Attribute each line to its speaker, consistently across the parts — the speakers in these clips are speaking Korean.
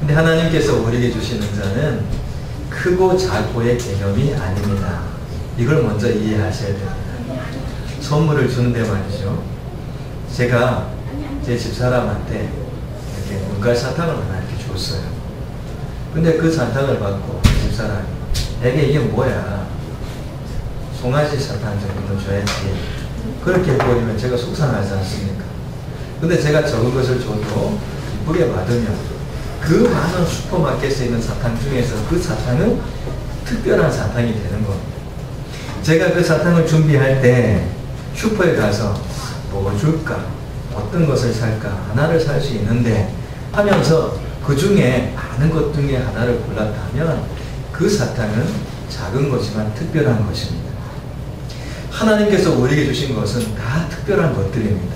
Speaker 1: 근데 하나님께서 우리에게 주신 은사는 크고 작고의 개념이 아닙니다. 이걸 먼저 이해하셔야 됩니다. 선물을 주는데 말이죠. 제가 제 집사람한테 이렇게 눈깔 사탕을 하나 이렇게 줬어요. 근데 그 사탕을 받고 집사람이 내게 이게 뭐야? 송아지 사탕 정도는 줘야지. 그렇게 해버리면 제가 속상하지 않습니까? 근데 제가 적은 것을 줘도 기쁘게 받으면 그 많은 슈퍼마켓에 있는 사탕 중에서 그 사탕은 특별한 사탕이 되는 겁니다. 제가 그 사탕을 준비할 때 슈퍼에 가서 뭐 줄까? 어떤 것을 살까? 하나를 살 수 있는데 하면서 그 중에 많은 것 중에 하나를 골랐다면 그 사탕은 작은 거지만 특별한 것입니다. 하나님께서 우리에게 주신 것은 다 특별한 것들입니다.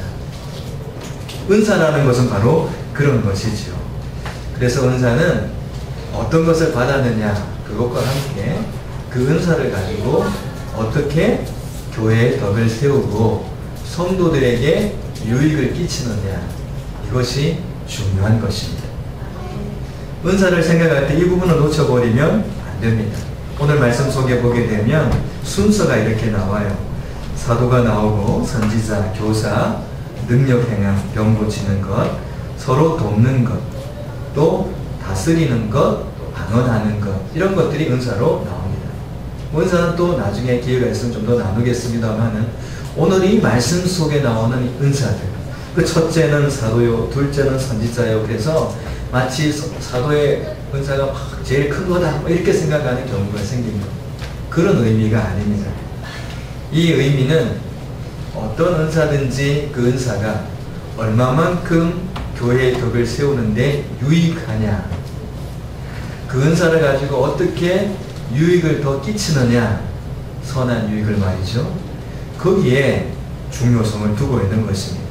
Speaker 1: 은사라는 것은 바로 그런 것이죠. 그래서 은사는 어떤 것을 받았느냐 그것과 함께 그 은사를 가지고 어떻게 교회의 덕을 세우고 성도들에게 유익을 끼치느냐 이것이 중요한 것입니다. 은사를 생각할 때 이 부분을 놓쳐버리면 안 됩니다. 오늘 말씀 속에 보게 되면 순서가 이렇게 나와요. 사도가 나오고 선지자, 교사, 능력 행함, 병 고치는 것, 서로 돕는 것, 또 다스리는 것, 또 방언하는 것 이런 것들이 은사로 나옵니다. 은사는 또 나중에 기회가 있으면 좀 더 나누겠습니다만은 오늘 이 말씀 속에 나오는 은사들 그 첫째는 사도요, 둘째는 선지자요. 그래서 마치 사도의 은사가 막 제일 큰 거다 이렇게 생각하는 경우가 생깁니다. 그런 의미가 아닙니다. 이 의미는 어떤 은사든지 그 은사가 얼마만큼 교회의 덕을 세우는데 유익하냐 그 은사를 가지고 어떻게 유익을 더 끼치느냐 선한 유익을 말이죠. 거기에 중요성을 두고 있는 것입니다.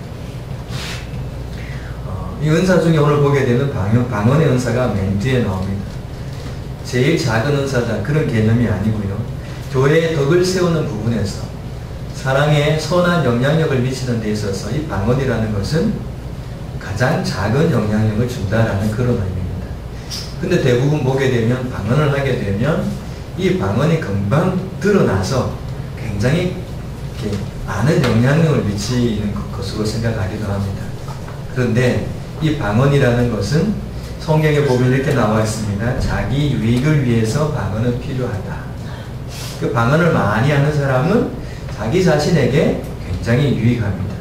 Speaker 1: 이 은사 중에 오늘 보게 되는 방언의 은사가 맨 뒤에 나옵니다. 제일 작은 은사다 그런 개념이 아니고요. 교회의 덕을 세우는 부분에서 사랑에 선한 영향력을 미치는 데 있어서 이 방언이라는 것은 가장 작은 영향력을 준다라는 그런 의미입니다. 근데 대부분 보게 되면 방언을 하게 되면 이 방언이 금방 드러나서 굉장히 이렇게 많은 영향력을 미치는 것으로 생각하기도 합니다. 그런데 이 방언이라는 것은 성경에 보면 이렇게 나와 있습니다. 자기 유익을 위해서 방언은 필요하다. 그 방언을 많이 하는 사람은 자기 자신에게 굉장히 유익합니다.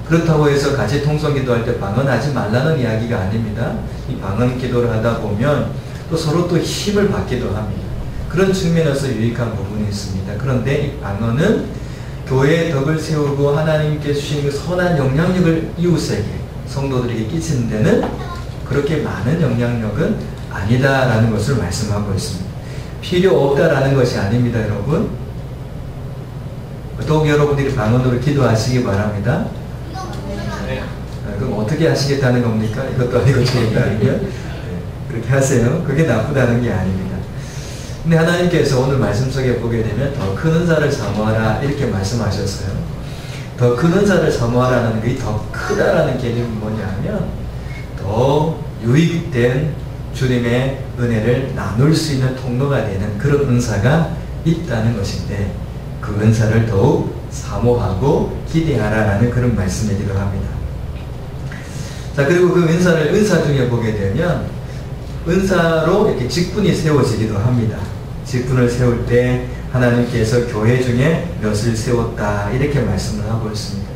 Speaker 1: 그렇다고 해서 같이 통성 기도할 때 방언하지 말라는 이야기가 아닙니다. 이 방언 기도를 하다 보면 또 서로 또 힘을 받기도 합니다. 그런 측면에서 유익한 부분이 있습니다. 그런데 이 방언은 교회의 덕을 세우고 하나님께 주신 그 선한 영향력을 이웃에게 성도들에게 끼치는 데는 그렇게 많은 영향력은 아니다라는 것을 말씀하고 있습니다. 필요 없다라는 것이 아닙니다, 여러분. 더욱 여러분들이 방언으로 기도하시기 바랍니다. 네. 그럼 어떻게 하시겠다는 겁니까? 이것도 아니고 저것도 아니고요. 네. 그렇게 하세요. 그게 나쁘다는 게 아닙니다. 근데 하나님께서 오늘 말씀 속에 보게 되면 더 큰 은사를 사모하라 이렇게 말씀하셨어요. 더 큰 은사를 사모하라는 게 더 크다라는 개념이 뭐냐면 더 유익된 주님의 은혜를 나눌 수 있는 통로가 되는 그런 은사가 있다는 것인데 그 은사를 더욱 사모하고 기대하라라는 그런 말씀이기도 합니다. 자, 그리고 그 은사 중에 보게 되면 은사로 이렇게 직분이 세워지기도 합니다. 직분을 세울 때 하나님께서 교회 중에 몇을 세웠다 이렇게 말씀을 하고 있습니다.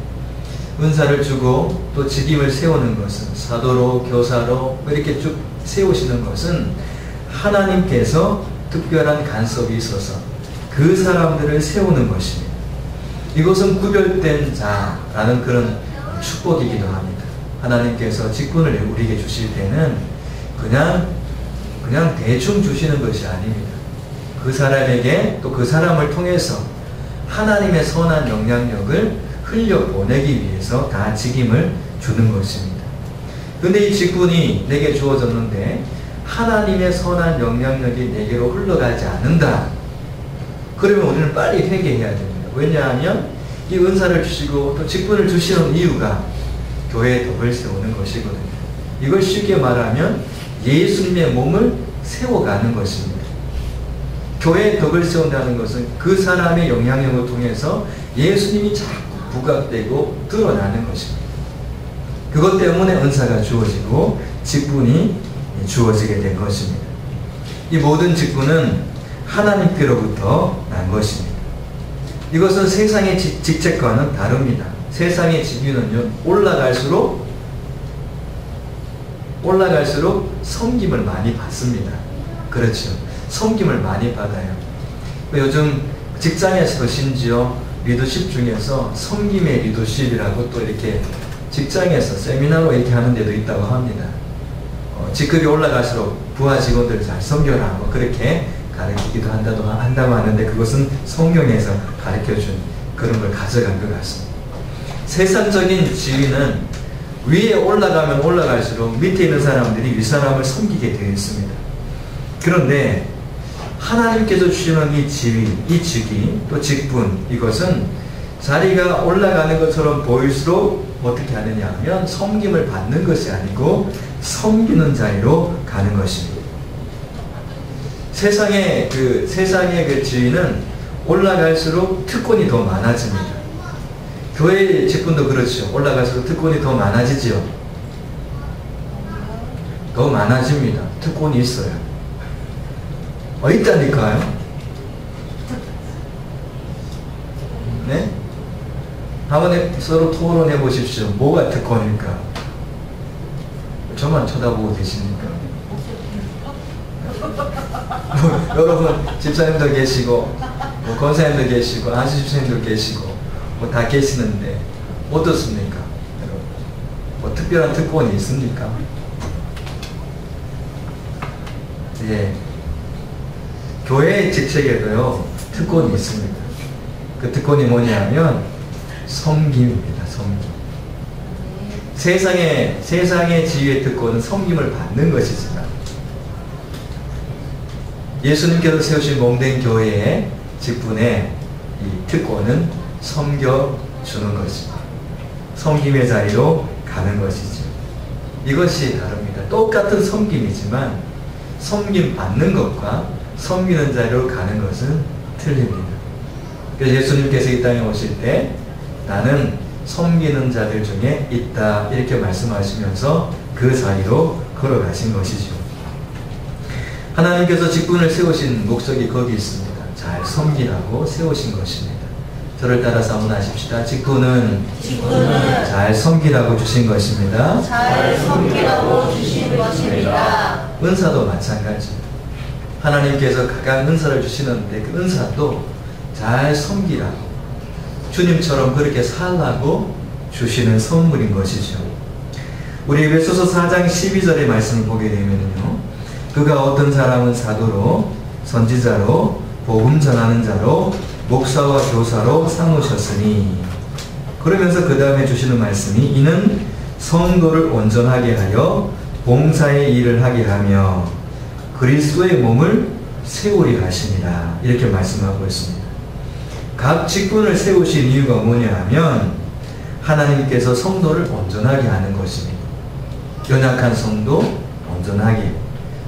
Speaker 1: 은사를 주고 또 직임을 세우는 것은 사도로 교사로 이렇게 쭉 세우시는 것은 하나님께서 특별한 간섭이 있어서 그 사람들을 세우는 것입니다. 이것은 구별된 자라는 그런 축복이기도 합니다. 하나님께서 직분을 우리에게 주실 때는 그냥 대충 주시는 것이 아닙니다. 그 사람에게 또 그 사람을 통해서 하나님의 선한 영향력을 흘려보내기 위해서 다 직임을 주는 것입니다. 그런데 이 직분이 내게 주어졌는데 하나님의 선한 영향력이 내게로 흘러가지 않는다. 그러면 우리는 빨리 회개해야 됩니다. 왜냐하면 이 은사를 주시고 또 직분을 주시는 이유가 교회의 덕을 세우는 것이거든요. 이걸 쉽게 말하면 예수님의 몸을 세워가는 것입니다. 교회의 덕을 세운다는 것은 그 사람의 영향력을 통해서 예수님이 자꾸 부각되고 드러나는 것입니다. 그것 때문에 은사가 주어지고 직분이 주어지게 된 것입니다. 이 모든 직분은 하나님께로부터 난 것입니다. 이것은 세상의 직책과는 다릅니다. 세상의 직위는요, 올라갈수록 섬김을 많이 받습니다. 그렇죠. 섬김을 많이 받아요. 요즘 직장에서도 심지어 리더십 중에서 섬김의 리더십이라고 또 이렇게 직장에서 세미나로 이렇게 하는 데도 있다고 합니다. 직급이 올라갈수록 부하 직원들 잘 섬겨라 뭐 그렇게 가르치기도 한다고 하는데, 그것은 성경에서 가르쳐준 그런 걸 가져간 것 같습니다. 세상적인 지위는 위에 올라가면 올라갈수록 밑에 있는 사람들이 윗사람을 섬기게 되어 있습니다. 그런데 하나님께서 주시는 이 지위, 이 직위, 또 직분, 이것은 자리가 올라가는 것처럼 보일수록 어떻게 하느냐 하면 섬김을 받는 것이 아니고 섬기는 자리로 가는 것입니다. 세상의 그 지위는 올라갈수록 특권이 더 많아집니다. 교회의 직분도 그렇죠. 올라갈수록 특권이 더 많아지죠. 더 많아집니다. 특권이 있어요. 있다니까요. 네? 한번 서로 토론해 보십시오. 뭐가 특권일까? 저만 쳐다보고 계십니까? 여러분 집사님도 계시고 권사님도 계시고 안수집사님도 계시고 다 계시는데 어떻습니까? 여러분 특별한 특권이 있습니까? 예, 교회의 직책에도요 특권이 있습니다. 그 특권이 뭐냐면 섬김입니다. 섬김. 세상의 지위의 특권은 섬김을 받는 것이지만 예수님께서 세우신 몸된 교회의 직분의 이 특권은 섬겨주는 것입니다. 섬김의 자리로 가는 것이죠. 이것이 다릅니다. 똑같은 섬김이지만 섬김 받는 것과 섬기는 자리로 가는 것은 틀립니다. 그래서 예수님께서 이 땅에 오실 때 나는 섬기는 자들 중에 있다 이렇게 말씀하시면서 그 자리로 걸어가신 것이죠. 하나님께서 직분을 세우신 목적이 거기 있습니다. 잘 섬기라고 세우신 것입니다. 저를 따라서 한번 하십시다. 직분은 잘 섬기라고 주신 것입니다.
Speaker 2: 잘 섬기라고 주신 것입니다.
Speaker 1: 은사도 마찬가지입니다. 하나님께서 각각 은사를 주시는데 그 은사도 잘 섬기라고, 주님처럼 그렇게 살라고 주시는 선물인 것이죠. 우리 에베소서 4장 12절의 말씀을 보게 되면요, 그가 어떤 사람은 사도로, 선지자로, 복음 전하는 자로, 목사와 교사로 삼으셨으니, 그러면서 그 다음에 주시는 말씀이 이는 성도를 온전하게 하여 봉사의 일을 하게 하며 그리스도의 몸을 세우리 하시니라 이렇게 말씀하고 있습니다. 각 직분을 세우신 이유가 뭐냐 하면 하나님께서 성도를 온전하게 하는 것입니다. 연약한 성도 온전하게,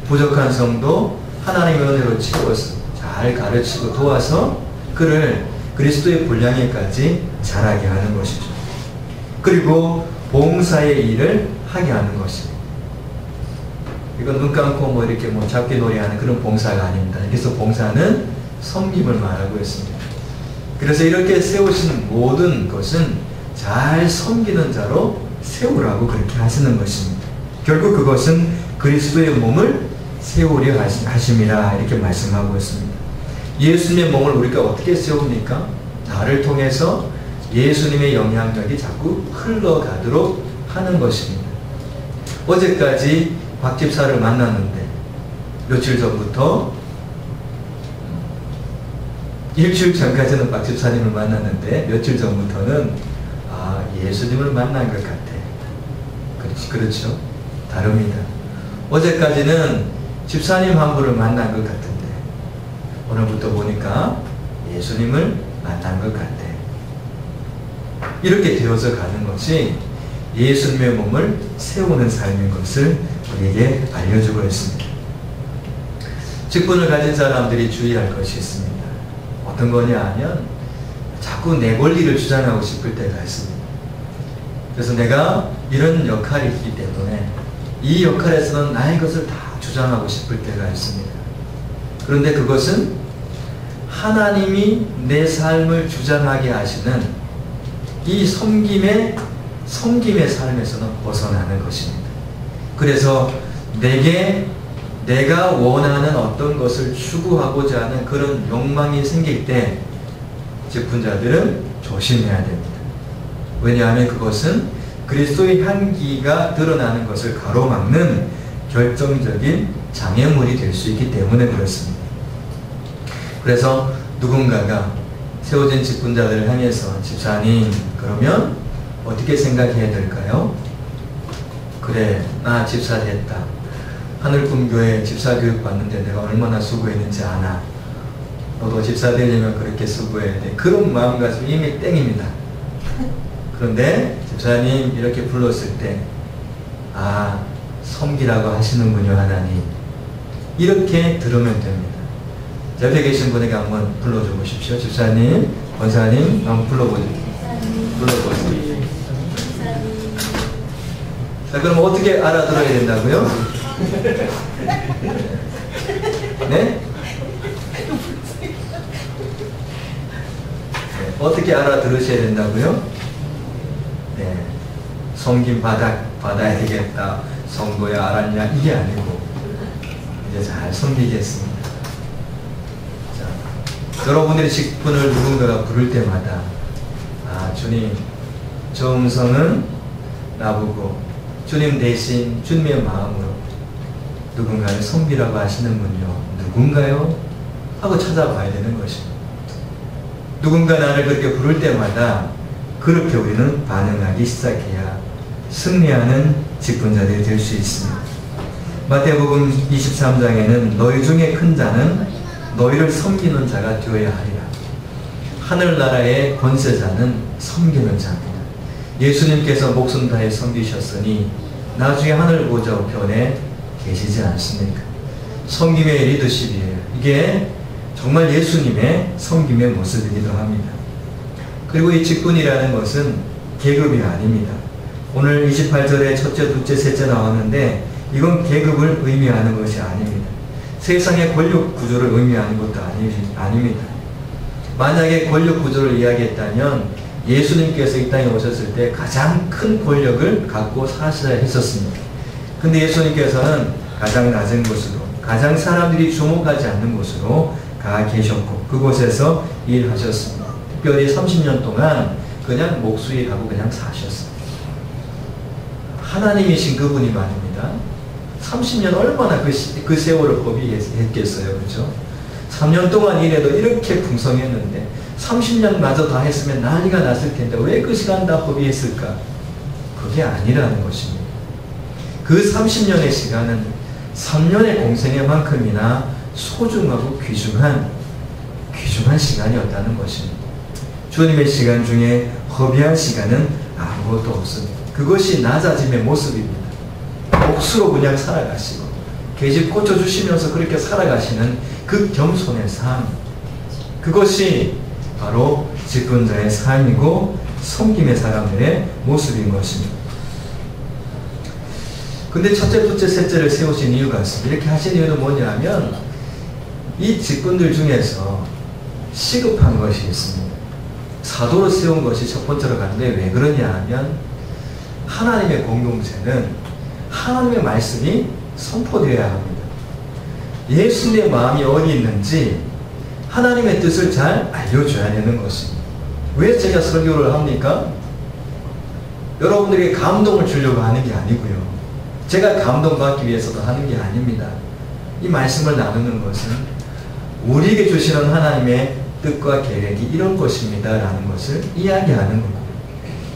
Speaker 1: 부족한 성도 하나님의 은혜로 채워서 잘 가르치고 도와서 그를 그리스도의 분량에까지 자라게 하는 것이죠. 그리고 봉사의 일을 하게 하는 것입니다. 이건 눈 감고 뭐 이렇게 뭐 잡기 놀이하는 그런 봉사가 아닙니다. 그래서 봉사는 섬김을 말하고 있습니다. 그래서 이렇게 세우신 모든 것은 잘 섬기는 자로 세우라고 그렇게 하시는 것입니다. 결국 그것은 그리스도의 몸을 세우려 하심이라 이렇게 말씀하고 있습니다. 예수님의 몸을 우리가 어떻게 세웁니까? 나를 통해서 예수님의 영향력이 자꾸 흘러가도록 하는 것입니다. 어제까지 박 집사를 만났는데 며칠 전부터, 일주일 전까지는 박 집사님을 만났는데 며칠 전부터는 예수님을 만난 것 같아. 그렇죠? 다릅니다. 어제까지는 집사님 한 분을 만난 것 같은데 오늘부터 보니까 예수님을 만난 것 같아. 이렇게 되어서 가는 것이 예수님의 몸을 세우는 삶인 것을 우리에게 알려주고 있습니다. 직분을 가진 사람들이 주의할 것이 있습니다. 어떤 거냐 하면 자꾸 내 권리를 주장하고 싶을 때가 있습니다. 그래서 내가 이런 역할이 있기 때문에 이 역할에서는 나의 것을 다 주장하고 싶을 때가 있습니다. 그런데 그것은 하나님이 내 삶을 주장하게 하시는 이 섬김의 삶에서는 벗어나는 것입니다. 그래서 내가 원하는 어떤 것을 추구하고자 하는 그런 욕망이 생길 때 직분자들은 조심해야 됩니다. 왜냐하면 그것은 그리스도의 향기가 드러나는 것을 가로막는 결정적인 장애물이 될 수 있기 때문에 그렇습니다. 그래서 누군가가 세워진 직분자들을 향해서 집사님 그러면 어떻게 생각해야 될까요? 그래 나 집사 됐다. 하늘꿈교회 집사 교육 받는데 내가 얼마나 수고했는지 아나. 너도 집사 되려면 그렇게 수고해야 돼. 그런 마음 가지고 이미 땡입니다. 그런데 집사님 이렇게 불렀을 때 섬기라고 하시는군요 하나님. 이렇게 들으면 됩니다. 옆에 계신 분에게 한번 불러줘 보십시오. 집사님, 권사님 한번 불러보세요. 자, 그럼 어떻게 알아들어야 된다고요? 네? 어떻게 알아들으셔야 된다고요? 네. 섬김 받아야 되겠다. 성도야 알았냐? 이게 아니고 이제 잘 섬기겠습니다. 자, 여러분들의 직분을 누군가가 부를 때마다 주님, 저 음성은 나보고 주님 대신 주님의 마음으로 누군가를 섬기라고 하시는군요. 누군가요? 하고 찾아봐야 되는 것입니다. 누군가 나를 그렇게 부를 때마다 그렇게 우리는 반응하기 시작해야 승리하는 직분자들이 될 수 있습니다. 마태복음 23장에는 너희 중에 큰 자는 너희를 섬기는 자가 되어야 하리라. 하늘나라의 권세자는 섬기는 자입니다. 예수님께서 목숨 다해 섬기셨으니 나중에 하늘 보좌 우편에 계시지 않습니까? 섬김의 리더십이에요. 이게 정말 예수님의 섬김의 모습이기도 합니다. 그리고 이 직분이라는 것은 계급이 아닙니다. 오늘 28절에 첫째, 둘째, 셋째 나왔는데 이건 계급을 의미하는 것이 아닙니다. 세상의 권력 구조를 의미하는 것도 아닙니다. 만약에 권력 구조를 이야기했다면 예수님께서 이 땅에 오셨을 때 가장 큰 권력을 갖고 사시라 했었습니다. 근데 예수님께서는 가장 낮은 곳으로, 가장 사람들이 주목하지 않는 곳으로 가 계셨고 그곳에서 일하셨습니다. 특별히 30년 동안 그냥 목수일하고 그냥 사셨습니다. 하나님이신 그분이 말입니다. 30년 얼마나 그 세월을 허비했겠어요. 그렇죠? 3년 동안 일해도 이렇게 풍성했는데 30년마저 다 했으면 난리가 났을 텐데 왜 그 시간 다 허비했을까? 그게 아니라는 것입니다. 그 30년의 시간은 3년의 공생의 만큼이나 소중하고 귀중한 시간이었다는 것입니다. 주님의 시간 중에 허비한 시간은 아무것도 없습니다. 그것이 낮아짐의 모습입니다. 복수로 그냥 살아가시고 계집 꽂혀주시면서 그렇게 살아가시는 그 겸손의 삶, 그것이 바로 직분자의 삶이고 섬김의 사람들의 모습인 것입니다. 근데 첫째, 둘째, 셋째를 세우신 이유가 있습니다. 이렇게 하신 이유는 뭐냐면 이 직분들 중에서 시급한 것이 있습니다. 사도로 세운 것이 첫 번째로 가는데 왜 그러냐 하면 하나님의 공동체는 하나님의 말씀이 선포되어야 합니다. 예수님의 마음이 어디 있는지 하나님의 뜻을 잘 알려줘야 되는 것입니다. 왜 제가 설교를 합니까? 여러분들에게 감동을 주려고 하는 게 아니고요. 제가 감동받기 위해서도 하는 게 아닙니다. 이 말씀을 나누는 것은 우리에게 주시는 하나님의 뜻과 계획이 이런 것입니다 라는 것을 이야기하는 거고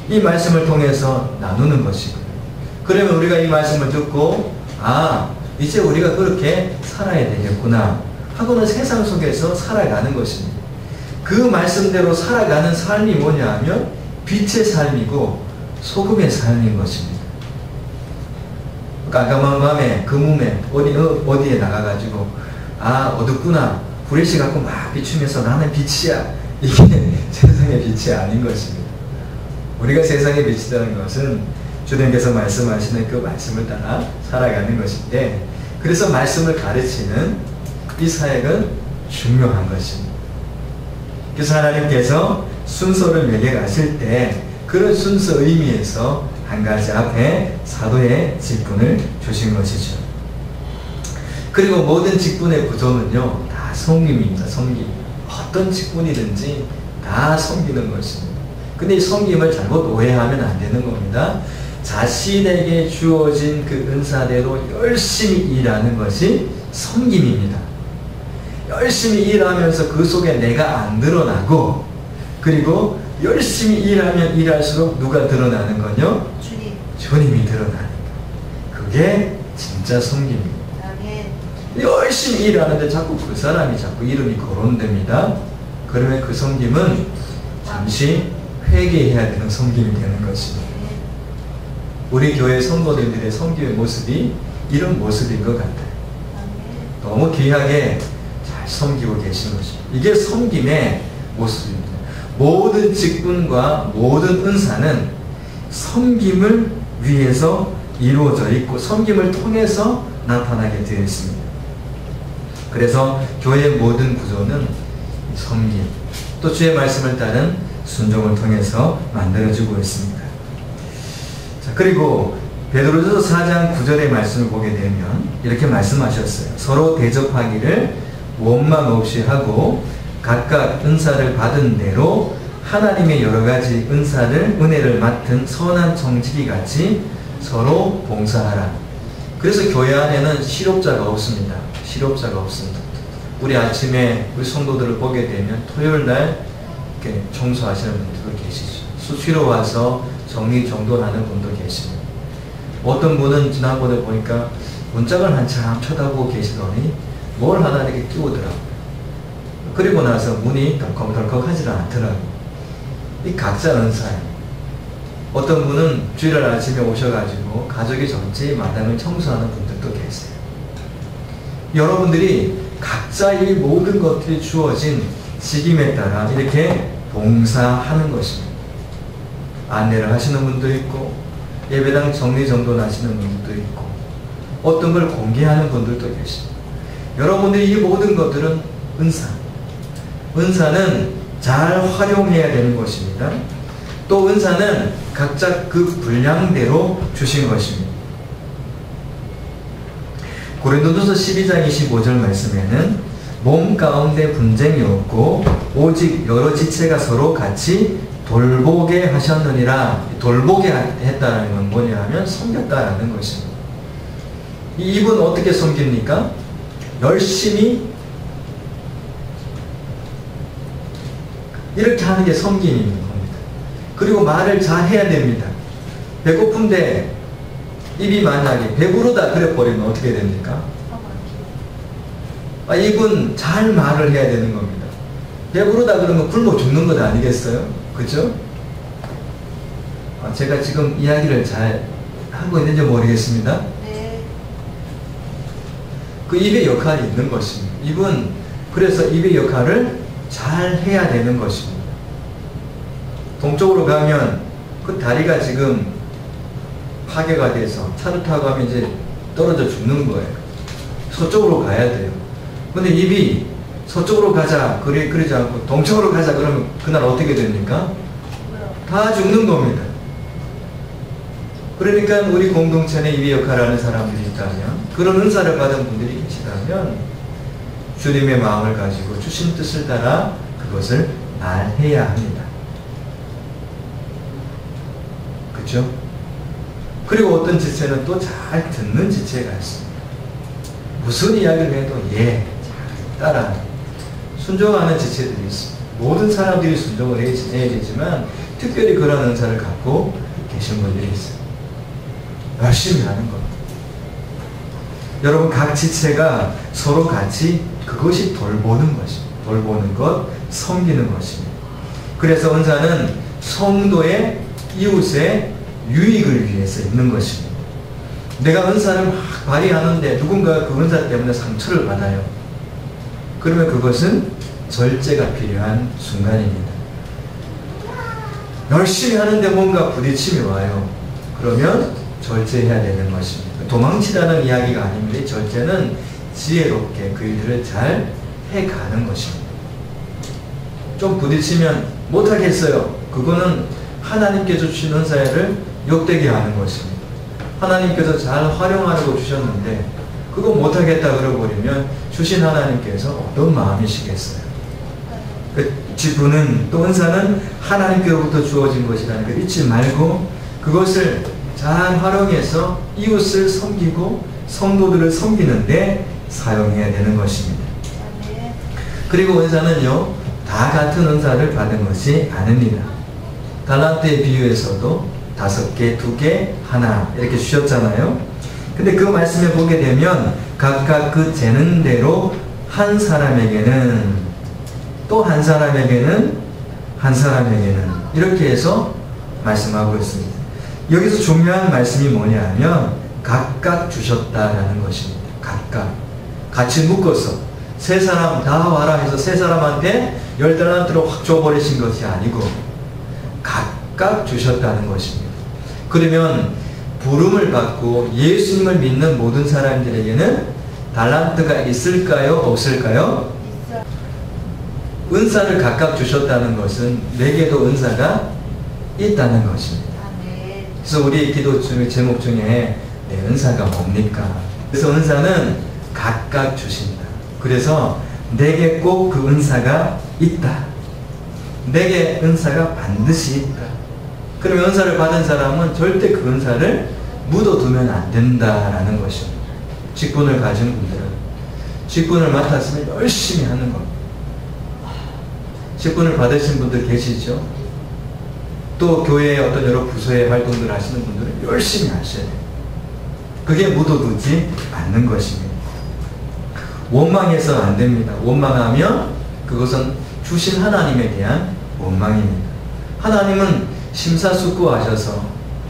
Speaker 1: 이 말씀을 통해서 나누는 것이고요. 그러면 우리가 이 말씀을 듣고 이제 우리가 그렇게 살아야 되겠구나 하고는 세상 속에서 살아가는 것입니다. 그 말씀대로 살아가는 삶이 뭐냐 하면 빛의 삶이고 소금의 삶인 것입니다. 깜깜한 밤에 그물에 어디에 나가가지고 어둡구나 후레쉬 갖고 막 비추면서 나는 빛이야. 이게 세상의 빛이 아닌 것입니다. 우리가 세상의 빛이라는 것은 주님께서 말씀하시는 그 말씀을 따라 살아가는 것인데, 그래서 말씀을 가르치는 이 사역은 중요한 것입니다. 그래서 하나님께서 순서를 매겨가실 때 그런 순서 의미에서 한 가지 앞에 사도의 직분을 주신 것이죠. 그리고 모든 직분의 구조는요, 다 섬김입니다. 섬김. 어떤 직분이든지 다 섬기는 것입니다. 근데 이 섬김을 잘못 오해하면 안 되는 겁니다. 자신에게 주어진 그 은사대로 열심히 일하는 것이 섬김입니다. 열심히 일하면서 그 속에 내가 안 드러나고, 그리고 열심히 일하면 일할수록 누가 드러나는 거요?
Speaker 2: 주님.
Speaker 1: 주님이 드러나는 거. 그게 진짜 섬김입니다. 열심히 일하는데 자꾸 그 사람이 자꾸 이름이 거론됩니다. 그러면 그 섬김은 잠시 회개해야 되는 섬김이 되는 것입니다. 우리 교회 성도님들의 섬김의 모습이 이런 모습인 것 같아요. 너무 귀하게 잘 섬기고 계신 것입니다. 이게 섬김의 모습입니다. 모든 직분과 모든 은사는 섬김을 위해서 이루어져 있고 섬김을 통해서 나타나게 되어 있습니다. 그래서 교회의 모든 구조는 섬김, 또 주의 말씀을 따른 순종을 통해서 만들어지고 있습니다. 자, 그리고 베드로전서 4장 9절의 말씀을 보게 되면 이렇게 말씀하셨어요. 서로 대접하기를 원망 없이 하고 각각 은사를 받은 대로 하나님의 여러 가지 은혜를 맡은 선한 청지기 같이 서로 봉사하라. 그래서 교회 안에는 실업자가 없습니다. 실업자가 없습니다. 우리 아침에 우리 성도들을 보게 되면 토요일 날 이렇게 청소하시는 분들도 계시죠. 수시로 와서 정리정돈하는 분도 계십니다. 어떤 분은 지난번에 보니까 문짝을 한참 쳐다보고 계시더니 뭘 하나 이렇게 끼우더라고요. 그리고 나서 문이 덜컥덜컥 하지 않더라고요. 이 각자 은사예요. 어떤 분은 주일날 아침에 오셔가지고 가족이 전체 마당을 청소하는 분들도 계세요. 여러분들이 각자 이 모든 것들이 주어진 직임에 따라 이렇게 봉사하는 것입니다. 안내를 하시는 분도 있고 예배당 정리정돈 하시는 분들도 있고 어떤 걸 공개하는 분들도 계십니다. 여러분들이 이 모든 것들은 은사는 잘 활용해야 되는 것입니다. 또 은사는 각자 그 분량대로 주신 것입니다. 고린도전서 12장 25절 말씀에는 몸 가운데 분쟁이 없고 오직 여러 지체가 서로 같이 돌보게 하셨느니라. 돌보게 했다는 건 뭐냐면 섬겼다라는 것입니다. 이분 어떻게 섬깁니까? 열심히 이렇게 하는 게 섬김인 겁니다. 그리고 말을 잘 해야 됩니다. 배고픈데 입이 만약에 배부르다 그래 버리면 어떻게 됩니까? 이분 잘 말을 해야 되는 겁니다. 배부르다 그러면 굶어 죽는 것 아니겠어요? 그죠? 제가 지금 이야기를 잘 하고 있는지 모르겠습니다.
Speaker 2: 네.
Speaker 1: 그 입의 역할이 있는 것입니다. 입은 그래서 입의 역할을 잘 해야 되는 것입니다. 동쪽으로 가면 그 다리가 지금 파괴가 돼서 차를 타고 가면 이제 떨어져 죽는 거예요. 서쪽으로 가야 돼요. 근데 입이 서쪽으로 가자 그러지 않고 동쪽으로 가자 그러면 그날 어떻게 됩니까? 다 죽는 겁니다. 그러니까 우리 공동체에 입의 역할을 하는 사람들이 있다면, 그런 은사를 받은 분들이 계시다면 주님의 마음을 가지고 주신 뜻을 따라 그것을 말해야 합니다. 그렇죠? 그리고 어떤 지체는 또 잘 듣는 지체가 있습니다. 무슨 이야기를 해도 잘 따라 순종하는 지체들이 있습니다. 모든 사람들이 순종을 해야 되지만 특별히 그런 은사를 갖고 계신 분들이 있어요. 열심히 하는 겁니다. 여러분, 각 지체가 서로 같이 그것이 돌보는 것입니다. 돌보는 것, 섬기는 것입니다. 그래서 은사는 성도의 이웃의 유익을 위해서 있는 것입니다. 내가 은사를 막 발휘하는데 누군가 그 은사 때문에 상처를 받아요. 그러면 그것은 절제가 필요한 순간입니다. 열심히 하는데 뭔가 부딪힘이 와요. 그러면 절제해야 되는 것입니다. 도망치라는 이야기가 아닙니다. 이 절제는 지혜롭게 그 일들을 잘 해가는 것입니다. 좀 부딪히면 못하겠어요. 그거는 하나님께서 주신 은사를 욕되게 하는 것입니다. 하나님께서 잘 활용하라고 주셨는데 그거 못하겠다 그러버리면 주신 하나님께서 어떤 마음이시겠어요? 그 직분은 또 은사는 하나님께로부터 주어진 것이라는 걸 잊지 말고 그것을 잘 활용해서 이웃을 섬기고 성도들을 섬기는데 사용해야 되는 것입니다. 그리고 은사는요, 다 같은 은사를 받은 것이 아닙니다. 달란트의 비유에서도 5개, 2개, 하나 이렇게 주셨잖아요. 근데 그 말씀에 보게 되면 각각 그 재능대로 한 사람에게는 또 한 사람에게는 한 사람에게는 이렇게 해서 말씀하고 있습니다. 여기서 중요한 말씀이 뭐냐 하면 각각 주셨다라는 것입니다. 각각 같이 묶어서 세 사람 다 와라 해서 세 사람한테 10달란트로 확 줘버리신 것이 아니고 각각 주셨다는 것입니다. 그러면 부름을 받고 예수님을 믿는 모든 사람들에게는 달란트가 있을까요? 없을까요? 은사를 각각 주셨다는 것은 내게도 은사가 있다는 것입니다. 그래서 우리 기도 제목 중에 은사가 뭡니까? 그래서 은사는 각각 주신다. 그래서 내게 꼭 그 은사가 있다. 내게 은사가 반드시 있다. 그러면 은사를 받은 사람은 절대 그 은사를 묻어두면 안 된다라는 것입니다. 직분을 가진 분들은 직분을 맡았으면 열심히 하는 겁니다. 직분을 받으신 분들 계시죠? 또 교회의 어떤 여러 부서의 활동들 하시는 분들은 열심히 하셔야 돼요. 그게 묻어두지 않는 것입니다. 원망해서는 안 됩니다. 원망하면 그것은 주신 하나님에 대한 원망입니다. 하나님은 심사숙고하셔서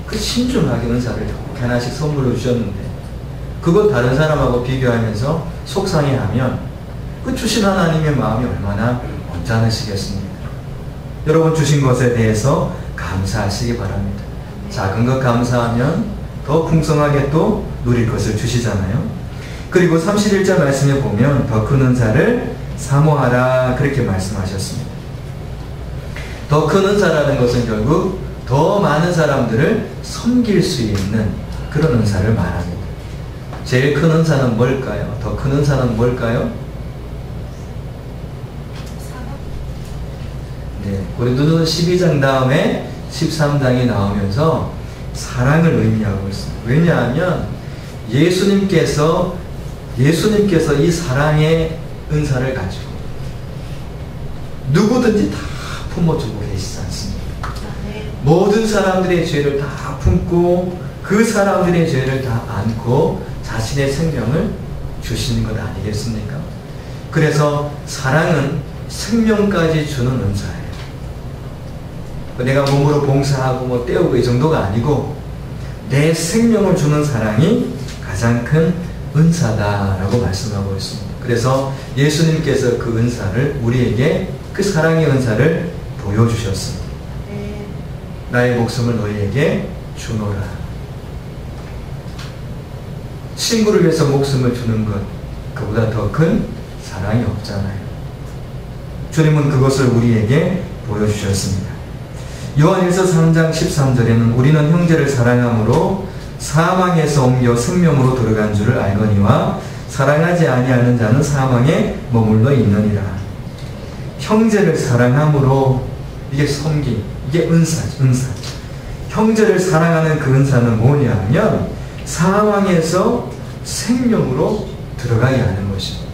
Speaker 1: 그 신중하게 은사를 이렇게 하나씩 선물로 주셨는데 그거 다른 사람하고 비교하면서 속상해하면 그 주신 하나님의 마음이 얼마나 언짢으시겠습니까? 여러분 주신 것에 대해서 감사하시기 바랍니다. 작은 것 감사하면 더 풍성하게 또 누릴 것을 주시잖아요. 그리고 31절 말씀에 보면 더 큰 은사를 사모하라 그렇게 말씀하셨습니다. 더 큰 은사라는 것은 결국 더 많은 사람들을 섬길 수 있는 그런 은사를 말합니다. 제일 큰 은사는 뭘까요? 더 큰 은사는 뭘까요? 네, 고린도전서 12장 다음에 13장이 나오면서 사랑을 의미하고 있습니다. 왜냐하면 예수님께서 이 사랑의 은사를 가지고 누구든지 다 품어주고 계시지 않습니까? 모든 사람들의 죄를 다 품고 그 사람들의 죄를 다 안고 자신의 생명을 주시는 것 아니겠습니까? 그래서 사랑은 생명까지 주는 은사예요. 내가 몸으로 봉사하고 뭐 떼우고 이 정도가 아니고 내 생명을 주는 사랑이 가장 큰 은사다라고 말씀하고 있습니다. 그래서 예수님께서 그 은사를 우리에게 그 사랑의 은사를 보여주셨습니다. 나의 목숨을 너희에게 주노라. 친구를 위해서 목숨을 주는 것 그보다 더 큰 사랑이 없잖아요. 주님은 그것을 우리에게 보여주셨습니다. 요한일서 3장 13절에는 우리는 형제를 사랑함으로 사망에서 옮겨 생명으로 들어간 줄을 알거니와 사랑하지 아니하는 자는 사망에 머물러 있느니라. 형제를 사랑함으로 이게 섬김, 이게 은사죠. 은사. 형제를 사랑하는 그 은사는 뭐냐 하면 사망에서 생명으로 들어가게 하는 것입니다.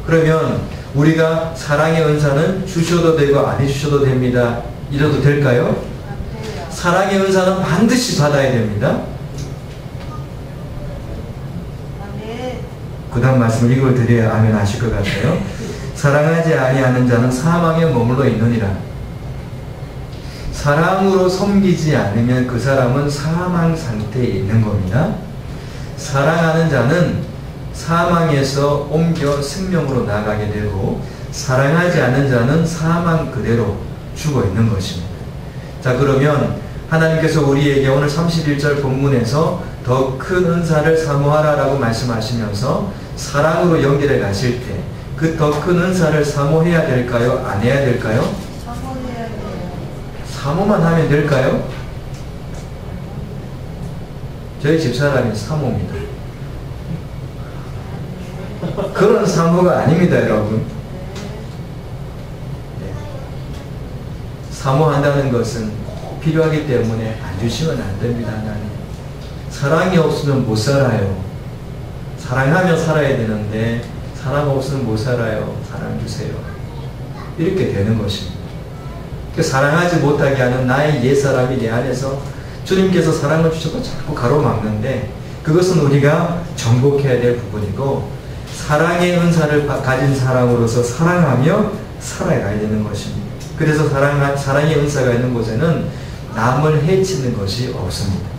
Speaker 1: 그러면 우리가 사랑의 은사는 주셔도 되고 안 주셔도 됩니다. 이래도 될까요? 사랑의 은사는 반드시 받아야 됩니다. 그 다음 말씀 읽어 드려야 아멘 하실 것 같아요. 사랑하지 아니하는 자는 사망에 머물러 있느니라. 사랑으로 섬기지 않으면 그 사람은 사망 상태에 있는 겁니다. 사랑하는 자는 사망에서 옮겨 생명으로 나가게 되고 사랑하지 않는 자는 사망 그대로 죽어 있는 것입니다. 자, 그러면 하나님께서 우리에게 오늘 31절 본문에서 더 큰 은사를 사모하라라고 말씀하시면서 사랑으로 연결해 가실 때 그 더 큰 은사를 사모해야 될까요? 안 해야 될까요?
Speaker 2: 사모해야 돼요.
Speaker 1: 사모만 하면 될까요? 저희 집사람이 사모입니다. 그런 사모가 아닙니다, 여러분. 네. 사모한다는 것은 꼭 필요하기 때문에 안 주시면 안 됩니다, 하나님. 사랑이 없으면 못 살아요. 사랑하며 살아야 되는데 사랑 없으면 못 살아요. 사랑 주세요. 이렇게 되는 것입니다. 사랑하지 못하게 하는 나의 옛사람이 내 안에서 주님께서 사랑을 주셔서 자꾸 가로막는데 그것은 우리가 정복해야 될 부분이고 사랑의 은사를 가진 사람으로서 사랑하며 살아가야 되는 것입니다. 그래서 사랑의 은사가 있는 곳에는 남을 해치는 것이 없습니다.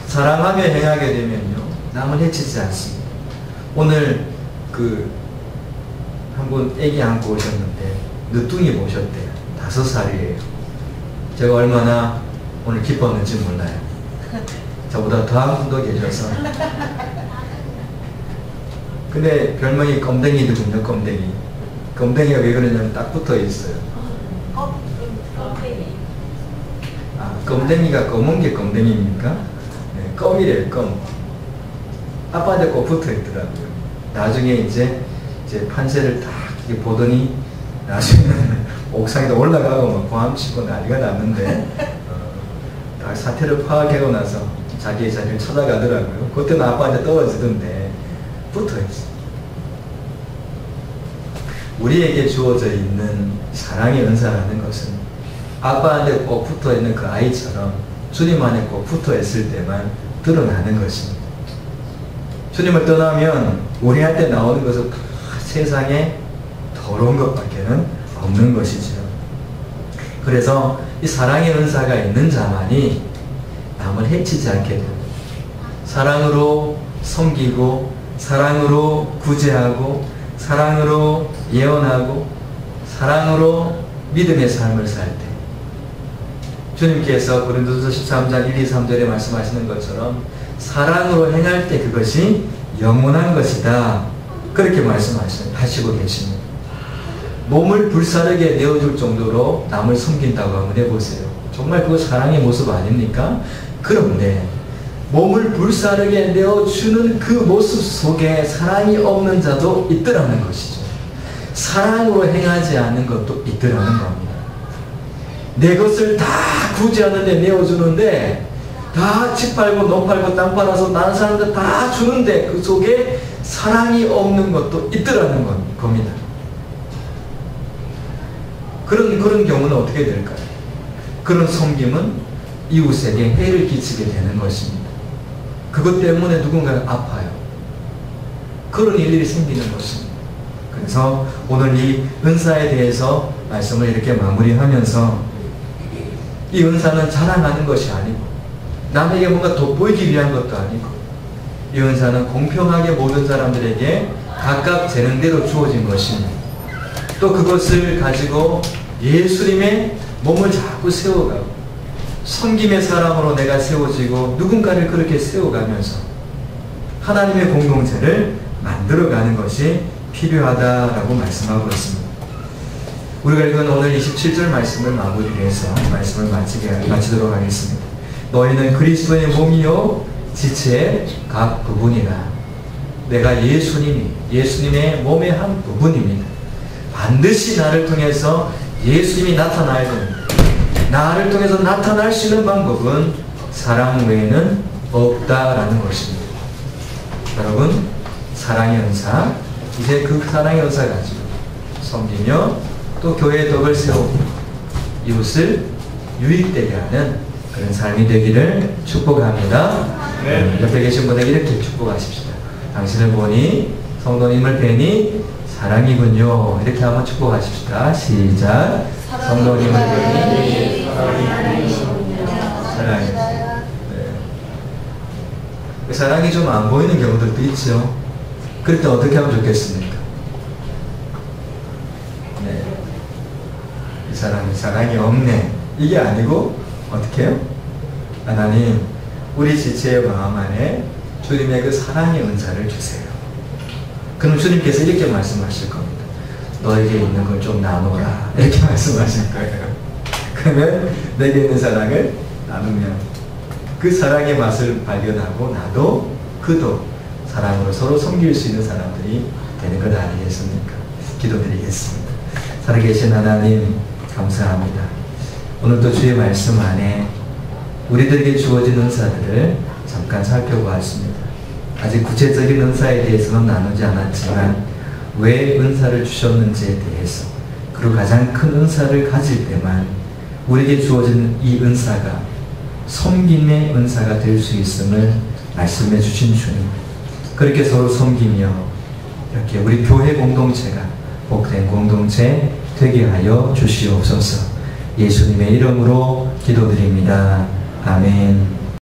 Speaker 1: 사랑하며 행하게 되면요 남을 해치지 않습니다. 오늘 한 분 애기 안고 오셨는데 늦둥이 모셨대요. 5살이에요. 제가 얼마나 오늘 기뻤는지 몰라요. 저보다 더한 분도 계셔서. 근데 별명이 껌댕이거든요. 껌댕이. 껌댕이가 왜 그러냐면 딱 붙어 있어요.
Speaker 2: 껌댕이.
Speaker 1: 아, 껌댕이가 검은 게 껌댕이입니까? 네, 껌이래요. 껌. 아빠한테 꼭 붙어 있더라고요. 나중에 이제 판세를 딱 보더니 나중에는 옥상에 올라가고 막 고함치고 난리가 났는데 딱 사태를 파악하고 나서 자기의 자리를 찾아가더라고요. 그때는 아빠한테 떨어지던데 붙어있어요. 우리에게 주어져 있는 사랑의 은사라는 것은 아빠한테 꼭 붙어있는 그 아이처럼 주님 안에 꼭 붙어있을 때만 드러나는 것입니다. 주님을 떠나면 우리한테 나오는 것은 다 세상에 더러운 것밖에는 없는 것이죠. 그래서 이 사랑의 은사가 있는 자만이 남을 해치지 않게 됩니다. 사랑으로 섬기고 사랑으로 구제하고 사랑으로 예언하고 사랑으로 믿음의 삶을 살 때 주님께서 고린도서 13장 1, 2, 3절에 말씀하시는 것처럼 사랑으로 행할 때 그것이 영원한 것이다. 그렇게 말씀하시고 계십니다. 몸을 불사르게 내어줄 정도로 남을 섬긴다고 한번 해보세요. 정말 그거 사랑의 모습 아닙니까? 그런데 몸을 불사르게 내어주는 그 모습 속에 사랑이 없는 자도 있더라는 것이죠. 사랑으로 행하지 않는 것도 있더라는 겁니다. 내 것을 다 구제하는데 내어주는데 다 집 팔고 농 팔고 땅 팔아서 다른 사람들 다 주는데 그 속에 사랑이 없는 것도 있더라는 겁니다. 그런 경우는 어떻게 될까요? 그런 섬김은 이웃에게 해를 끼치게 되는 것입니다. 그것 때문에 누군가가 아파요. 그런 일들이 생기는 것입니다. 그래서 오늘 이 은사에 대해서 말씀을 이렇게 마무리하면서 이 은사는 자랑하는 것이 아니고 남에게 뭔가 돋보이기 위한 것도 아니고 이 은사는 공평하게 모든 사람들에게 각각 재능대로 주어진 것입니다. 또 그것을 가지고 예수님의 몸을 자꾸 세워가고 섬김의 사람으로 내가 세워지고 누군가를 그렇게 세워가면서 하나님의 공동체를 만들어가는 것이 필요하다라고 말씀하고 있습니다. 우리가 읽은 오늘 27절 말씀을 마무리해서 말씀을 마치도록 하겠습니다. 너희는 그리스도의 몸이요 지체의 각 부분이라. 내가 예수님의 몸의 한 부분입니다. 반드시 나를 통해서 예수님이 나타나야 됩니다. 나를 통해서 나타날 수 있는 방법은 사랑 외에는 없다라는 것입니다. 여러분, 사랑의 은사, 이제 그 사랑의 은사 가지고 섬기며 또 교회의 덕을 세우고 이웃을 유익되게 하는 그런 삶이 되기를 축복합니다. 네. 옆에 계신 분에게 이렇게 축복하십시오. 당신을 보니 성도님을 뵈니 사랑이군요. 이렇게 한번 축복하십시다. 시작. 성도님을 뵈니 사랑이군요. 사랑이. 네. 사랑이 좀 안 보이는 경우들도 있죠. 그럴 때 어떻게 하면 좋겠습니까? 네. 이 사람이 사랑이 없네. 이게 아니고 어떻게 해요? 하나님, 우리 지체의 마음 안에 주님의 그 사랑의 은사를 주세요. 그럼 주님께서 이렇게 말씀하실 겁니다. 너에게 있는 걸 좀 나눠라. 이렇게 말씀하실 거예요. 그러면 내게 있는 사랑을 나누면 그 사랑의 맛을 발견하고 나도 그도 사랑으로 서로 섬길 수 있는 사람들이 되는 것 아니겠습니까? 기도드리겠습니다. 살아계신 하나님 감사합니다. 오늘도 주의 말씀 안에 우리들에게 주어진 은사들을 잠깐 살펴보았습니다. 아직 구체적인 은사에 대해서는 나누지 않았지만 왜 은사를 주셨는지에 대해서, 그리고 가장 큰 은사를 가질 때만 우리에게 주어진 이 은사가 섬김의 은사가 될 수 있음을 말씀해 주신 주님, 그렇게 서로 섬기며 이렇게 우리 교회 공동체가 복된 공동체 되게 하여 주시옵소서. 예수님의 이름으로 기도드립니다. 아멘.